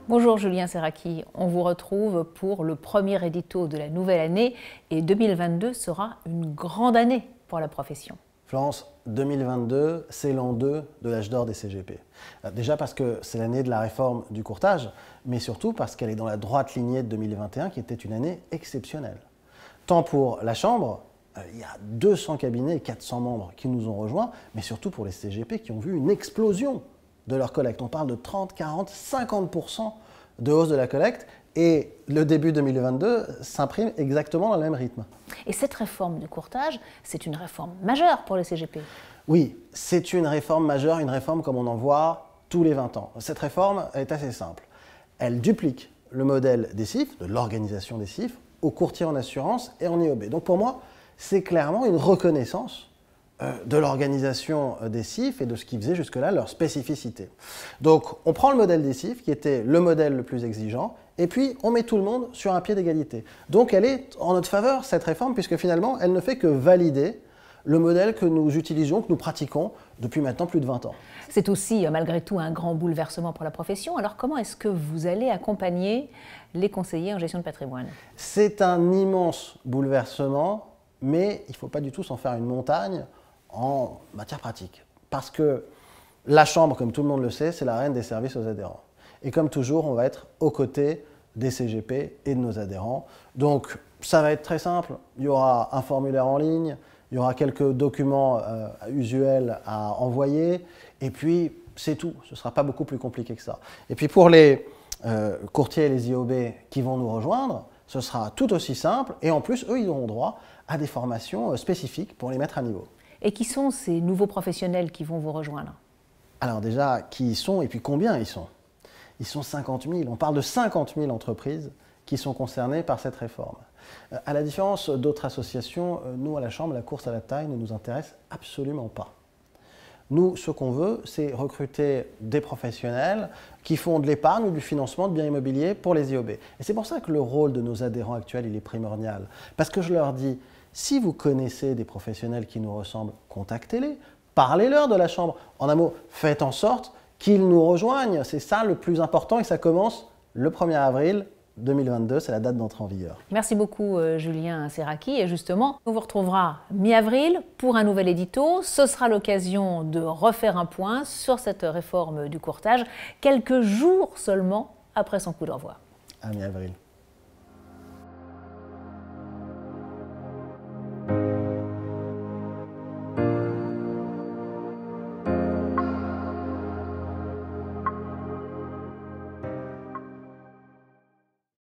Bonjour Julien Serraki, on vous retrouve pour le premier édito de la nouvelle année et 2022 sera une grande année pour la profession. Florence, 2022, c'est l'an 2 de l'âge d'or des CGP. Déjà parce que c'est l'année de la réforme du courtage, mais surtout parce qu'elle est dans la droite lignée de 2021 qui était une année exceptionnelle. Tant pour la Chambre, il y a 200 cabinets et 400 membres qui nous ont rejoints, mais surtout pour les CGP qui ont vu une explosion de leur collecte. On parle de 30, 40, 50% de hausse de la collecte et le début 2022 s'imprime exactement dans le même rythme. Et cette réforme du courtage, c'est une réforme majeure pour les CGP. Oui, c'est une réforme majeure, une réforme comme on en voit tous les 20 ans. Cette réforme est assez simple. Elle duplique le modèle des CIF, de l'organisation des CIF, aux courtiers en assurance et en IOB. Donc pour moi, c'est clairement une reconnaissance de l'organisation des CIF et de ce qui faisait jusque-là leur spécificité. Donc on prend le modèle des CIF, qui était le modèle le plus exigeant, et puis on met tout le monde sur un pied d'égalité. Donc elle est en notre faveur, cette réforme, puisque finalement, elle ne fait que valider le modèle que nous utilisions, que nous pratiquons depuis maintenant plus de 20 ans. C'est aussi, malgré tout, un grand bouleversement pour la profession. Alors comment est-ce que vous allez accompagner les conseillers en gestion de patrimoine? C'est un immense bouleversement, mais il ne faut pas du tout s'en faire une montagne en matière pratique. Parce que la Chambre, comme tout le monde le sait, c'est la reine des services aux adhérents. Et comme toujours, on va être aux côtés des CGP et de nos adhérents. Donc ça va être très simple. Il y aura un formulaire en ligne, il y aura quelques documents usuels à envoyer, et puis c'est tout. Ce ne sera pas beaucoup plus compliqué que ça. Et puis pour les courtiers et les IOB qui vont nous rejoindre, ce sera tout aussi simple, et en plus, eux, ils auront droit à des formations spécifiques pour les mettre à niveau. Et qui sont ces nouveaux professionnels qui vont vous rejoindre? Alors déjà, qui ils sont et puis combien ils sont? Ils sont 50 000. On parle de 50 000 entreprises qui sont concernées par cette réforme. À la différence d'autres associations, nous à la Chambre, la course à la taille ne nous intéresse absolument pas. Nous, ce qu'on veut, c'est recruter des professionnels qui font de l'épargne ou du financement de biens immobiliers pour les IOB. Et c'est pour ça que le rôle de nos adhérents actuels, il est primordial. Parce que je leur dis, si vous connaissez des professionnels qui nous ressemblent, contactez-les, parlez-leur de la Chambre. En un mot, faites en sorte qu'ils nous rejoignent. C'est ça le plus important et ça commence le 1er avril 2022, c'est la date d'entrée en vigueur. Merci beaucoup Julien Serraki. Et justement, on vous retrouvera mi-avril pour un nouvel édito. Ce sera l'occasion de refaire un point sur cette réforme du courtage, quelques jours seulement après son coup d'envoi. À mi-avril.